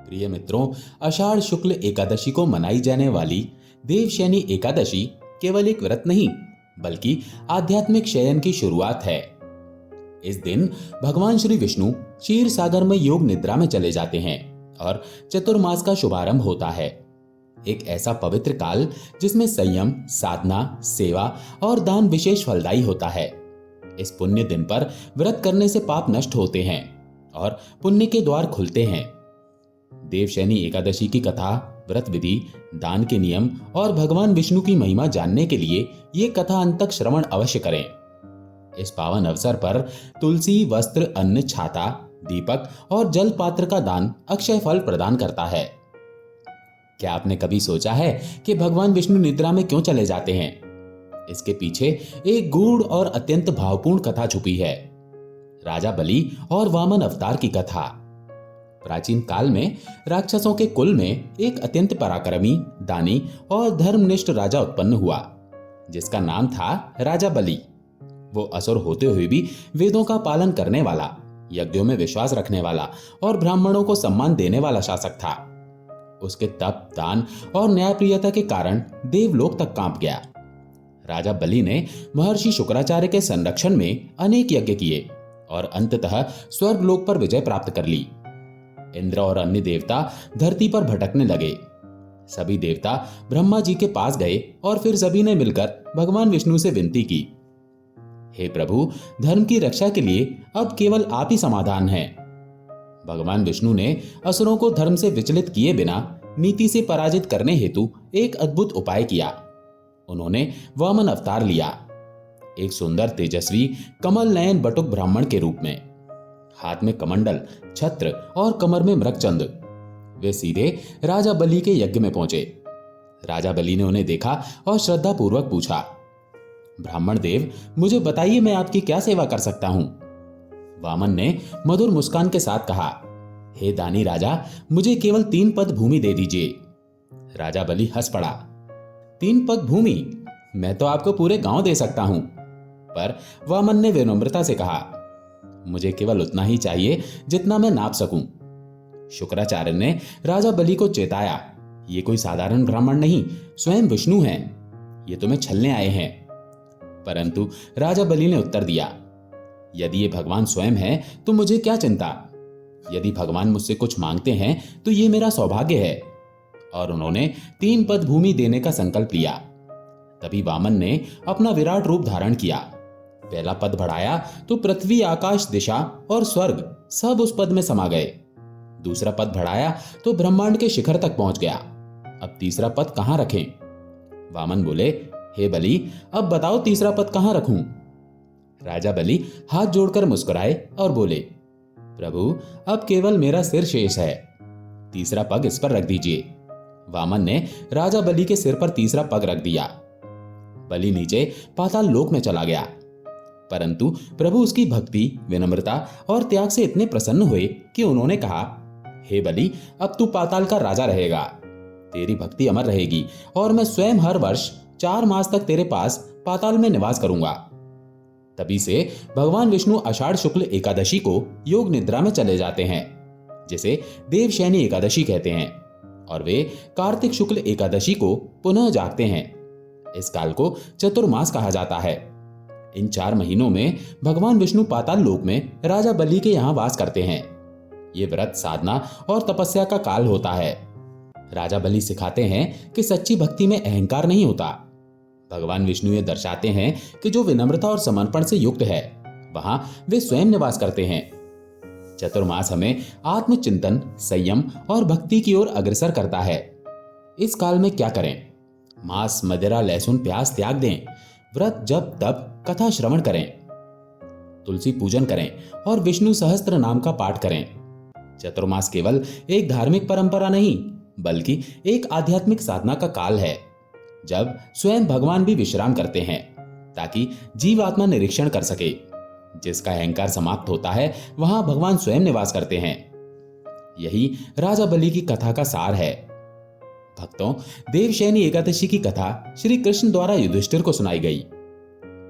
प्रिय मित्रों, आषाढ़ शुक्ल एकादशी को मनाई जाने वाली देवशयनी एकादशी केवल एक व्रत नहीं बल्कि आध्यात्मिक शयन की शुरुआत है। इस दिन भगवान श्री विष्णु क्षीर सागर में योग निद्रा में चले जाते हैं और चतुर्मास का शुभारंभ होता है। एक ऐसा पवित्र काल जिसमें संयम, साधना, सेवा और दान विशेष फलदायी होता है। इस पुण्य दिन पर व्रत करने से पाप नष्ट होते हैं और पुण्य के द्वार खुलते हैं। देवशयनी एकादशी की कथा, व्रत विधि, दान के नियम और भगवान विष्णु की महिमा जानने के लिए ये कथा अंत तक श्रवण अवश्य करें। इस पावन अवसर पर तुलसी, वस्त्र, अन्न, छाता, दीपक और जल पात्र का दान अक्षय फल प्रदान करता है। क्या आपने कभी सोचा है कि भगवान विष्णु निद्रा में क्यों चले जाते हैं? इसके पीछे एक गूढ़ और अत्यंत भावपूर्ण कथा छुपी है। राजा बलि और वामन अवतार की कथा। प्राचीन काल में राक्षसों के कुल में एक अत्यंत पराक्रमी, दानी और धर्मनिष्ठ राजा उत्पन्न हुआ जिसका नाम था राजा बलि। वो असुर होते हुए भी वेदों का पालन करने वाला, यज्ञों में विश्वास रखने वाला और ब्राह्मणों को सम्मान देने वाला शासक था। उसके तप, दान और न्यायप्रियता के कारण देवलोक तक कांप गया। राजा बलि ने महर्षि शुक्राचार्य के संरक्षण में अनेक यज्ञ किए और अंततः स्वर्गलोक पर विजय प्राप्त कर ली। इंद्र और अन्य देवता धरती पर भटकने लगे। सभी देवता ब्रह्मा जी के पास गए और फिर सभी ने मिलकर भगवान विष्णु से विनती की, हे प्रभु, धर्म की रक्षा के लिए अब केवल आप ही समाधान हैं। भगवान विष्णु ने असुरों को धर्म से विचलित किए बिना नीति से पराजित करने हेतु एक अद्भुत उपाय किया। उन्होंने वामन अवतार लिया, एक सुंदर, तेजस्वी, कमल नयन बटुक ब्राह्मण के रूप में। हाथ में कमंडल, छत्र और कमर में मृगचंद। वे सीधे राजा बलि के यज्ञ में पहुंचे। राजा बलि ने उन्हें देखा और श्रद्धा पूर्वक पूछा, ब्राह्मण देव, मुझे बताइए, मैं आपकी क्या सेवा कर सकता हूं? वामन ने मधुर मुस्कान के साथ कहा, हे दानी राजा, मुझे केवल 3 पद भूमि दे दीजिए। राजा बलि हंस पड़ा, 3 पग भूमि? मैं तो आपको पूरे गांव दे सकता हूं। पर वामन ने विनम्रता से कहा, मुझे केवल उतना ही चाहिए जितना मैं नाप सकूं। शुक्राचार्य ने राजा बलि को चेताया, ये कोई साधारण ब्राह्मण नहीं, स्वयं विष्णु हैं। ये तुम्हें छलने आए हैं। परंतु राजा बलि ने उत्तर दिया, यदि ये भगवान स्वयं है तो मुझे क्या चिंता। यदि भगवान मुझसे कुछ मांगते हैं तो ये मेरा सौभाग्य है। और उन्होंने 3 पद भूमि देने का संकल्प लिया। तभी वामन ने अपना विराट रूप धारण किया। पहला पद बढ़ाया तो पृथ्वी, आकाश, दिशा और स्वर्ग सब उस पद में समा गए। दूसरा पद बढ़ाया तो ब्रह्मांड के शिखर तक पहुंच गया। अब तीसरा पद कहां रखें? वामन बोले, हे बलि, अब बताओ तीसरा पद कहां रखूं? राजा बलि हाथ जोड़कर मुस्कुराए और बोले, प्रभु, अब केवल मेरा सिर शेष है। तीसरा पग इस पर रख दीजिए। वामन ने राजा बलि के सिर पर तीसरा पग रख दिया। बलि नीचे पाताल लोक में चला गया। परंतु प्रभु उसकी भक्ति, विनम्रता और त्याग से इतने प्रसन्न हुए कि उन्होंने कहा, हे बलि, अब तू पाताल का राजा रहेगा। तेरी भक्ति अमर रहेगी और मैं स्वयं हर वर्ष 4 मास तक तेरे पास पाताल में निवास करूंगा। तभी से भगवान विष्णु आषाढ़ शुक्ल एकादशी को योग निद्रा में चले जाते हैं, जिसे देवशयनी एकादशी कहते हैं, और वे कार्तिक शुक्ल एकादशी को पुनः जागते हैं। इस काल को चतुर्मास कहा जाता है। इन 4 महीनों में भगवान विष्णु पाताल लोक में राजा बलि के यहां वास करते हैं। ये व्रत, साधना और तपस्या का काल होता है। राजा बलि सिखाते हैं कि सच्ची भक्ति में अहंकार नहीं होता। भगवान विष्णु ये दर्शाते हैं कि जो विनम्रता और समर्पण से युक्त है वहां वे स्वयं निवास करते हैं। चतुर्मास हमें आत्मचिंतन, संयम और भक्ति की ओर अग्रसर करता है। इस काल में क्या करें? मांस, मदिरा, लहसुन, प्याज त्याग दें। व्रत, जप, तप, कथा श्रवण करें। तुलसी पूजन करें और विष्णु सहस्त्र नाम का पाठ करें। चतुर्मास केवल एक धार्मिक परंपरा नहीं बल्कि एक आध्यात्मिक साधना का काल है, जब स्वयं भगवान भी विश्राम करते हैं ताकि जीवात्मा निरीक्षण कर सके। जिसका अहंकार समाप्त होता है वहां भगवान स्वयं निवास करते हैं। यही राजा बलि की कथा का सार है। भक्तों, देवशयनी एकादशी की कथा श्री कृष्ण द्वारा युधिष्ठिर को सुनाई गई।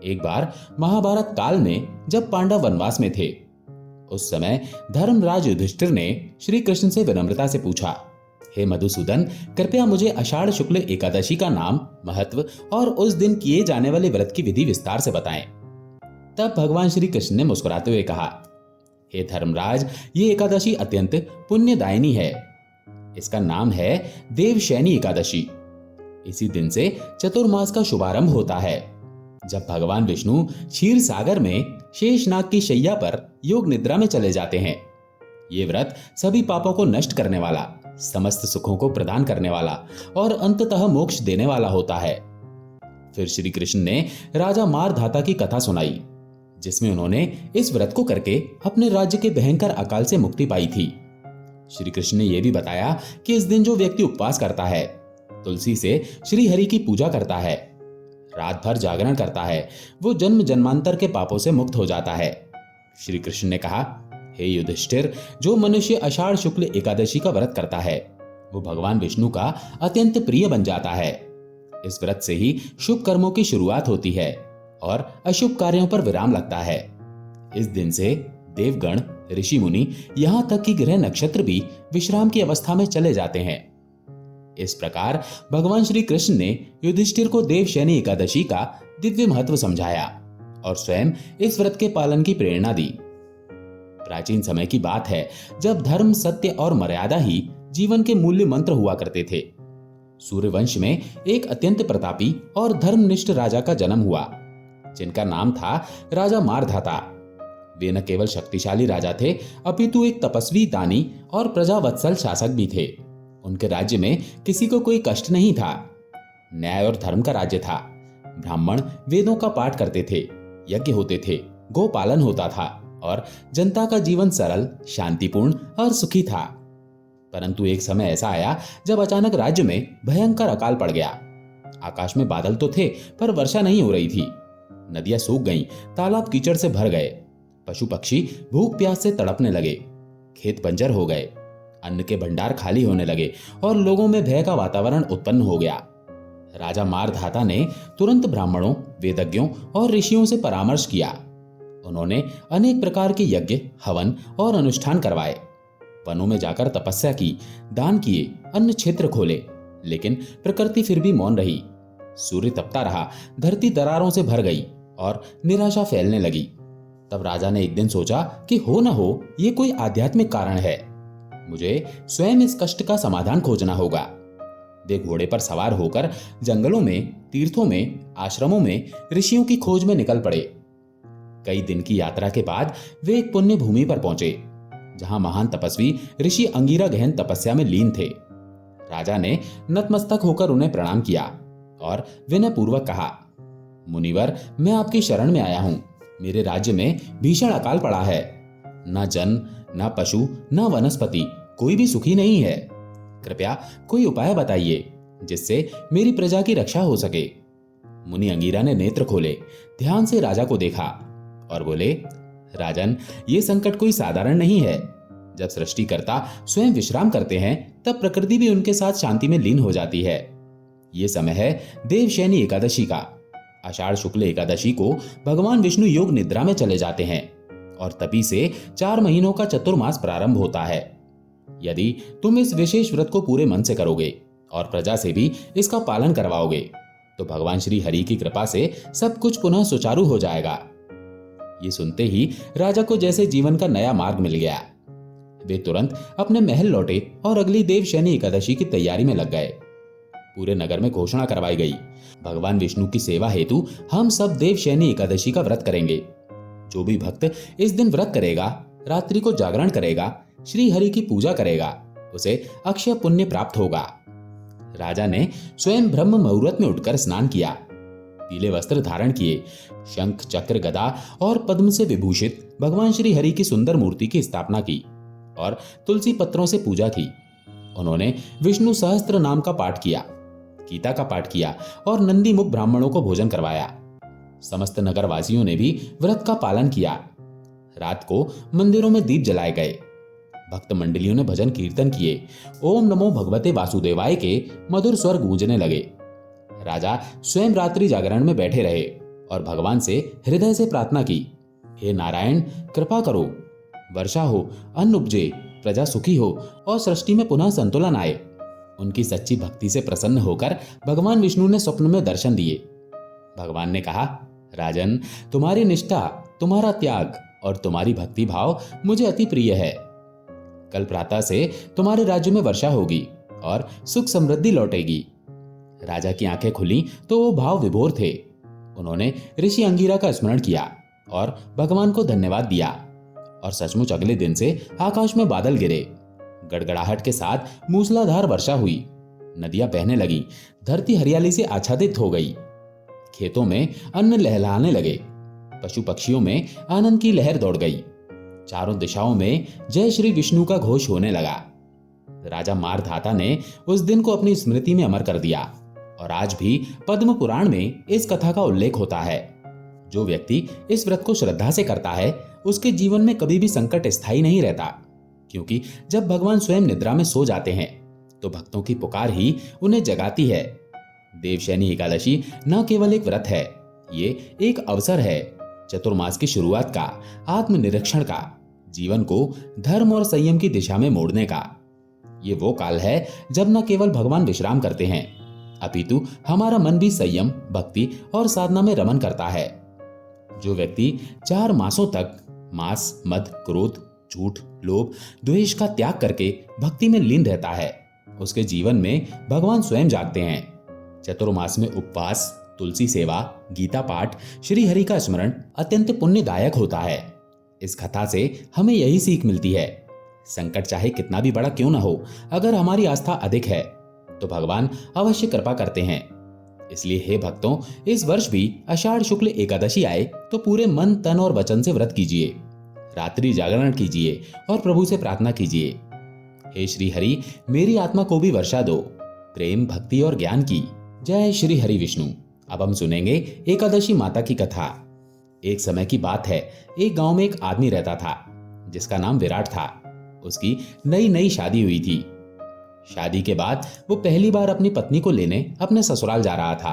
एक बार महाभारत काल में जब पांडव वनवास में थे, उस समय धर्मराज युधिष्ठिर ने श्री कृष्ण से विनम्रता से पूछा, हे मधुसूदन, कृपया मुझे आषाढ़ शुक्ल एकादशी का नाम, महत्व और उस दिन किए जाने वाले व्रत की विधि विस्तार से बताएं। तब भगवान श्री कृष्ण ने मुस्कुराते हुए कहा, हे धर्मराज, ये एकादशी अत्यंत पुण्यदायिनी है। इसका नाम है देवशयनी एकादशी। इसी दिन से चतुर्मास का शुभारंभ होता है, जब भगवान विष्णु क्षीर सागर में शेषनाग की शैया पर योग निद्रा में चले जाते हैं। ये व्रत सभी पापों को नष्ट करने वाला, समस्त सुखों को प्रदान करने वाला और अंततः मोक्ष देने वाला होता है। फिर श्री कृष्ण ने राजा मारधाता की कथा सुनाई, जिसमें उन्होंने इस व्रत को करके अपने राज्य के भयंकर अकाल से मुक्ति पाई थी। श्री कृष्ण ने यह भी बताया कि इस दिन जो व्यक्ति उपवास करता है, तुलसी से श्री हरि की पूजा करता है, रात भर जागरण करता है, वो जन्म जन्मांतर के पापों से मुक्त हो जाता है। श्री कृष्ण ने कहा, हे युधिष्ठिर, जो मनुष्य आषाढ़ शुक्ल एकादशी का व्रत करता है, वो भगवान विष्णु का अत्यंत प्रिय बन जाता है। इस व्रत से ही शुभ कर्मों की शुरुआत होती है और अशुभ कार्यों पर विराम लगता है। इस दिन से देवगण, ऋषि मुनि, यहाँ तक कि ग्रह नक्षत्र भी विश्राम की अवस्था में चले जाते हैं। इस प्रकार भगवान श्री कृष्ण ने युधिष्ठिर को देवशयनी एकादशी का दिव्य महत्व समझाया और स्वयं इस व्रत के पालन की प्रेरणा दी। प्राचीन समय की बात है, जब धर्म, सत्य और मर्यादा ही जीवन के मूल्य मंत्र हुआ करते थे। सूर्यवंश में एक अत्यंत प्रतापी और धर्मनिष्ठ राजा का जन्म हुआ, जिनका नाम था राजा मारधाता। वे न केवल शक्तिशाली राजा थे, अपितु एक तपस्वी, दानी और प्रजावत्सल शासक भी थे। उनके राज्य में किसी को कोई कष्ट नहीं था। न्याय और धर्म का राज्य था। ब्राह्मण वेदों का पाठ करते थे, यज्ञ होते थे, गोपालन होता था और जनता का जीवन सरल, शांतिपूर्ण और सुखी था। परंतु एक समय ऐसा आया जब अचानक राज्य में भयंकर अकाल पड़ गया। आकाश में बादल तो थे, पर वर्षा नहीं हो रही थी। नदियां सूख गईं, तालाब कीचड़ से भर गए, पशु पक्षी भूख प्यास से तड़पने लगे, खेत बंजर हो गए, अन्न के भंडार खाली होने लगे और लोगों में भय का वातावरण उत्पन्न हो गया। राजा मारधाता ने तुरंत ब्राह्मणों, वेदज्ञों और ऋषियों से परामर्श किया। उन्होंने अनेक प्रकार के यज्ञ, हवन और अनुष्ठान करवाए, वनों में जाकर तपस्या की, दान किए, अन्न क्षेत्र खोले, लेकिन प्रकृति फिर भी मौन रही। सूर्य तपता रहा, धरती दरारों से भर गई और निराशा फैलने लगी। तब राजा ने एक दिन सोचा कि हो न हो ये कोई आध्यात्मिक कारण है, मुझे स्वयं इस कष्ट का समाधान खोजना होगा। वे घोड़े पर सवार होकर जंगलों में, तीर्थों में, आश्रमों में ऋषियों की खोज में निकल पड़े। कई दिन की यात्रा के बाद वे एक पुण्य भूमि पर पहुंचे, जहां महान तपस्वी ऋषि अंगिरा गहन तपस्या में लीन थे। राजा ने नतमस्तक होकर उन्हें प्रणाम किया और विनय पूर्वक कहा, मुनिवर, मैं आपकी शरण में आया हूं। मेरे राज्य में भीषण अकाल पड़ा है। न जन, न पशु, न वनस्पति, कोई भी सुखी नहीं है। कृपया कोई उपाय बताइए जिससे मेरी प्रजा की रक्षा हो सके। मुनि अंगिरा ने नेत्र खोले, ध्यान से राजा को देखा और बोले, राजन, ये संकट कोई साधारण नहीं है। जब सृष्टिकर्ता स्वयं विश्राम करते हैं, तब प्रकृति भी उनके साथ शांति में लीन हो जाती है। ये समय है देवशयनी एकादशी का। आषाढ़ शुक्ल एकादशी को भगवान विष्णु योग निद्रा में चले जाते हैं और तभी से 4 महीनों का चतुर्मास प्रारंभ होता है। यदि तुम इस विशेष व्रत को पूरे मन से करोगे और प्रजा से भी इसका पालन करवाओगे, तो भगवान श्री हरि की कृपा से सब कुछ पुनः सुचारू हो जाएगा। ये सुनते ही राजा को जैसे जीवन का नया मार्ग मिल गया। वे तुरंत अपने महल लौटे और अगली देवशयनी एकादशी की तैयारी में लग गए। पूरे नगर में घोषणा करवाई गई, भगवान विष्णु की सेवा हेतु हम सब देवशयनी एकादशी का व्रत करेंगे। जो भी भक्त इस दिन व्रत करेगा, रात्रि को जागरण करेगा, श्री हरि की पूजा करेगा, उसे अक्षय पुण्य प्राप्त होगा। राजा ने स्वयं ब्रह्म मुहूर्त में उठकर स्नान किया, पीले वस्त्र धारण किए, शंख, चक्र, गदा और पद्म से विभूषित भगवान श्री हरि की सुंदर मूर्ति की स्थापना की और तुलसी पत्रों से पूजा की। उन्होंने विष्णु सहस्त्र नाम का पाठ किया, गीता का पाठ किया और नंदी मुख ब्राह्मणों को भोजन करवाया। समस्त नगरवासियों ने भी व्रत का पालन किया। रात को मंदिरों में दीप जलाए गए, भक्त मंडलियों ने भजन कीर्तन किए, ओम नमो भगवते वासुदेवाय के मधुर स्वर गूंजने लगे। राजा स्वयं रात्रि जागरण में बैठे रहे और भगवान से हृदय से प्रार्थना की, हे नारायण, कृपा करो, वर्षा हो, अन्न उपजे, प्रजा सुखी हो और सृष्टि में पुनः संतुलन आए। उनकी सच्ची भक्ति से प्रसन्न होकर भगवान विष्णु ने स्वप्न में दर्शन दिए। भगवान ने कहा, राजन, तुम्हारी निष्ठा, तुम्हारा त्याग और तुम्हारी भक्ति भाव मुझे अति प्रिय है। कल प्रातः से तुम्हारे राज्य में वर्षा होगी और सुख समृद्धि लौटेगी। राजा की आंखें खुली तो वो भाव विभोर थे। उन्होंने ऋषि अंगिरा का स्मरण किया और भगवान को धन्यवाद दिया। और सचमुच अगले दिन से आकाश में बादल गिरे, गड़गड़ाहट के साथ मूसलाधार वर्षा हुई, नदियां बहने लगी, धरती हरियाली से आच्छादित हो गई, खेतों में अन्न लहलहाने लगे, पशु पक्षियों में आनंद की लहर दौड़ गई, चारों दिशाओं में जय श्री विष्णु का घोष होने लगा। राजा मारधाता ने उस दिन को अपनी स्मृति में अमर कर दिया और आज भी पद्म पुराण में इस कथा का उल्लेख होता है। जो व्यक्ति इस व्रत को श्रद्धा से करता है उसके जीवन में कभी भी संकट स्थायी नहीं रहता, क्योंकि जब भगवान स्वयं निद्रा में सो जाते हैं तो भक्तों की पुकार ही उन्हें जगाती है। देवशयनी एकादशी न केवल एक व्रत है, ये एक अवसर है चतुर्मास की शुरुआत का, आत्मनिरीक्षण का, जीवन को धर्म और संयम की दिशा में मोड़ने का। ये वो काल है जब न केवल भगवान विश्राम करते हैं, अपितु हमारा मन भी संयम, भक्ति और साधना में रमन करता है। जो व्यक्ति 4 मासों तक मांस, मद, क्रोध, झूठ, लोभ, द्वेष का त्याग करके भक्ति में लीन रहता है, उसके जीवन में भगवान स्वयं जागते हैं। चतुर्मास में उपवास, तुलसी सेवा, गीता पाठ, श्री हरि का स्मरण अत्यंत पुण्यदायक होता है। इस कथा से हमें यही सीख मिलती है, संकट चाहे कितना भी बड़ा क्यों न हो, अगर हमारी आस्था अधिक है तो भगवान अवश्य कृपा करते हैं। इसलिए हे भक्तों, इस वर्ष भी आषाढ़ शुक्ल एकादशी आए तो पूरे मन, तन और वचन से व्रत कीजिए, रात्रि जागरण कीजिए और प्रभु से प्रार्थना कीजिए, हे श्री हरि, मेरी आत्मा को भी वर्षा दो, प्रेम, भक्ति और ज्ञान की। जय श्री हरि विष्णु। अब हम सुनेंगे एकादशी माता की कथा। एक समय की बात है, एक गांव में एक आदमी रहता था जिसका नाम विराट था। उसकी नई नई शादी हुई थी। शादी के बाद वो पहली बार अपनी पत्नी को लेने अपने ससुराल जा रहा था।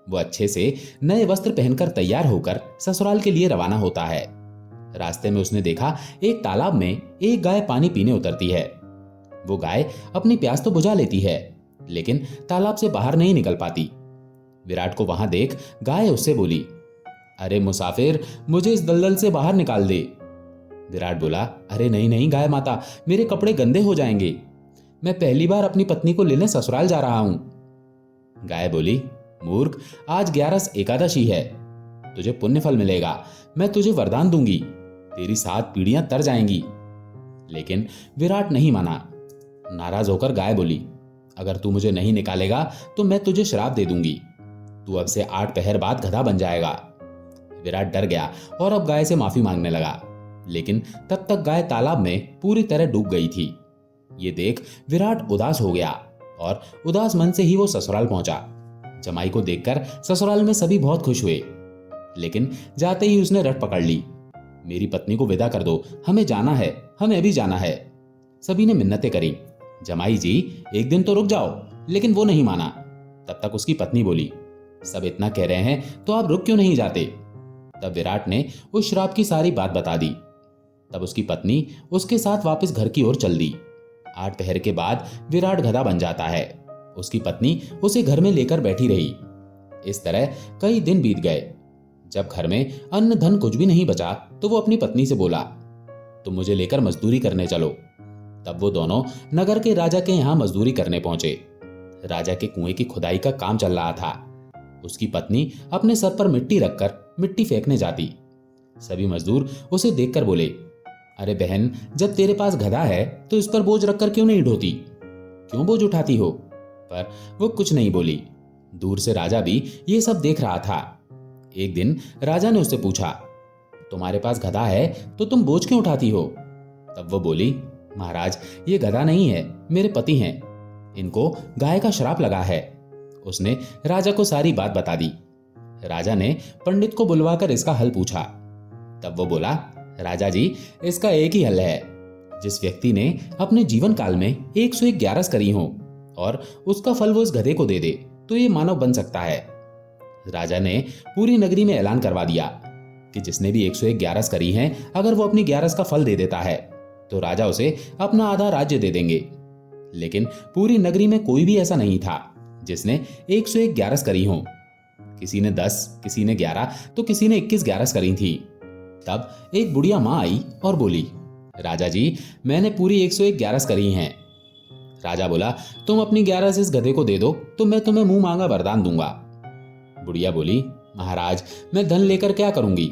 वो अच्छे से नए वस्त्र पहनकर तैयार होकर ससुराल के लिए रवाना होता है। रास्ते में उसने देखा एक तालाब में एक गाय पानी पीने उतरती है। वो गाय अपनी प्यास तो बुझा लेती है, लेकिन तालाब से बाहर नहीं निकल पाती। विराट को वहां देख गाय उससे बोली, अरे मुसाफिर, मुझे इस दलदल से बाहर निकाल दे। विराट बोला, अरे नहीं नहीं गाय माता, मेरे कपड़े गंदे हो जाएंगे, मैं पहली बार अपनी पत्नी को लेने ससुराल जा रहा हूं। गाय बोली, मूर्ख, आज 11 एकादशी है, तुझे पुण्य फल मिलेगा, मैं तुझे वरदान दूंगी, तेरी 7 पीढ़ियां तर जाएंगी। लेकिन विराट नहीं माना। नाराज होकर गाय बोली, अगर तू मुझे नहीं निकालेगा तो मैं तुझे श्राप दे दूंगी, तू अब से 8 पहर बाद गधा बन जाएगा। विराट डर गया और अब गाय से माफी मांगने लगा, लेकिन तब तक गाय तालाब में पूरी तरह डूब गई थी। ये देख विराट उदास हो गया और उदास मन से ही वो ससुराल पहुंचा। जमाई को देखकर ससुराल में सभी बहुत खुश हुए, लेकिन जाते ही उसने रट पकड़ ली, मेरी पत्नी को विदा कर दो, हमें जाना है, हमें अभी जाना है। सभी ने मिन्नतें करी, जमाई जी एक दिन तो रुक जाओ, लेकिन वो नहीं माना। तब तक उसकी पत्नी बोली, सब इतना कह रहे हैं तो आप रुक क्यों नहीं जाते। तब विराट ने उस श्राप की सारी बात बता दी। तब उसकी पत्नी उसके साथ वापस घर की ओर चल दी। 8 पहर के बाद विराट गधा बन जाता है। उसकी पत्नी उसे घर में लेकर बैठी रही। इस तरह कई दिन बीत गए। जब घर में अन्न धन कुछ भी नहीं बचा तो वो अपनी पत्नी से बोला, तुम मुझे लेकर मजदूरी करने चलो। तब वो दोनों नगर के राजा के यहाँ मजदूरी करने पहुंचे। राजा के कुएं की खुदाई का काम चल रहा था। उसकी पत्नी अपने सर पर मिट्टी रखकर मिट्टी फेंकने जाती। सभी मजदूर उसे देखकर बोले, अरे बहन, जब तेरे पास गधा है तो इस पर बोझ रखकर क्यों नहीं ढोती, क्यों बोझ उठाती हो। पर वो कुछ नहीं बोली। दूर से राजा भी ये सब देख रहा था। एक दिन राजा ने उससे पूछा, तुम्हारे पास गधा है तो तुम बोझ क्यों उठाती हो। तब वो बोली, महाराज, ये गधा नहीं है, मेरे पति हैं, इनको गाय का श्राप लगा है। उसने राजा को सारी बात बता दी। राजा ने पंडित को बुलवाकर इसका हल पूछा। तब वो बोला, राजा जी, इसका एक ही हल है। जिस व्यक्ति ने अपने जीवन काल में 101 ग्यारस करी हो और उसका फल वो इस गधे को दे दे तो ये मानव बन सकता है। राजा ने पूरी नगरी में ऐलान करवा दिया। कि जिसने भी 101 ग्यारस करी हैं, अगर वो अपनी ग्यारस का फल दे देता है तो राजा उसे अपना आधा राज्य दे देंगे। लेकिन पूरी नगरी में कोई भी ऐसा नहीं था जिसने 101 ग्यारस करी हो। किसी ने 10, किसी ने 11 तो किसी ने 21 ग्यारस करी थी। तब एक बुढ़िया माँ आई और बोली, राजा जी, मैंने पूरी 101 ग्यारस करी हैं। राजा बोला, तुम अपनी 11 इस गधे को दे दो तो मैं तुम्हें मुंह मांगा वरदान दूंगा। बुढ़िया बोली, महाराज, मैं धन लेकर क्या करूंगी?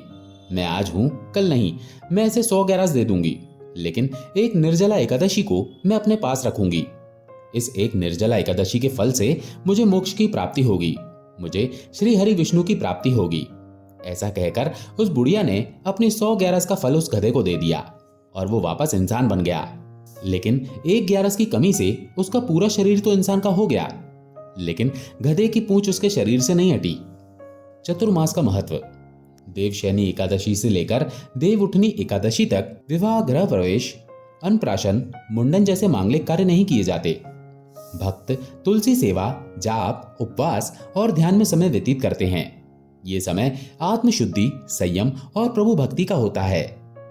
मैं आज हूं, कल नहीं। मैं इसे 100 ग्यारस दे दूंगी, लेकिन एक निर्जला एकादशी को मैं अपने पास रखूंगी। इस एक निर्जला एकादशी के फल से मुझे मोक्ष की प्राप्ति होगी, मुझे श्री हरि विष्णु की प्राप्ति होगी। ऐसा कहकर उस बुढ़िया ने अपनी 100 ग्यारस का फल उस गधे को दे दिया और वो वापस इंसान बन गया। लेकिन एक ग्यारस की कमी से उसका पूरा शरीर तो इंसान का हो गया, लेकिन गधे की पूंछ उसके शरीर से नहीं हटी। चतुर्मास का महत्व। देवशयनी एकादशी से लेकर देवउठनी एकादशी तक विवाह, गृह प्रवेश, अन्नप्राशन, मुंडन जैसे मांगलिक कार्य नहीं किए जाते। भक्त तुलसी सेवा, जाप, उपवास और ध्यान में समय व्यतीत करते हैं। ये समय आत्मशुद्धि, संयम और प्रभु भक्ति का होता है।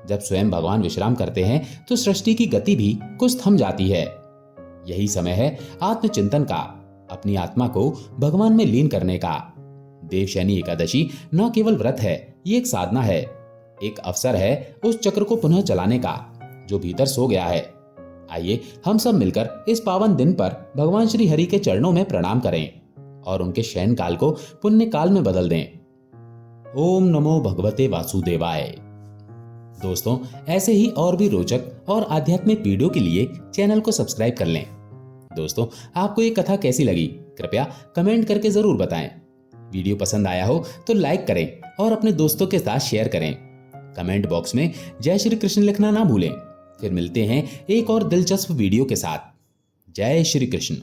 जब स्वयं भगवान विश्राम करते हैं तो सृष्टि की गति भी कुछ थम जाती है। यही समय है आत्मचिंतन का, अपनी आत्मा को भगवान में लीन करने का। देवशयनी एकादशी न केवल व्रत है, ये एक साधना है, एक अवसर है उस चक्र को पुनः चलाने का जो भीतर सो गया है। आइए हम सब मिलकर इस पावन दिन पर भगवान श्री हरि के चरणों में प्रणाम करें और उनके शयन काल को पुण्य काल में बदल दें। ओम नमो भगवते वासुदेवाय। दोस्तों, ऐसे ही और भी रोचक और आध्यात्मिक वीडियो के लिए चैनल को सब्सक्राइब कर लें। दोस्तों, आपको ये कथा कैसी लगी कृपया कमेंट करके जरूर बताएं। वीडियो पसंद आया हो तो लाइक करें और अपने दोस्तों के साथ शेयर करें। कमेंट बॉक्स में जय श्री कृष्ण लिखना ना भूलें। फिर मिलते हैं एक और दिलचस्प वीडियो के साथ। जय श्री कृष्ण।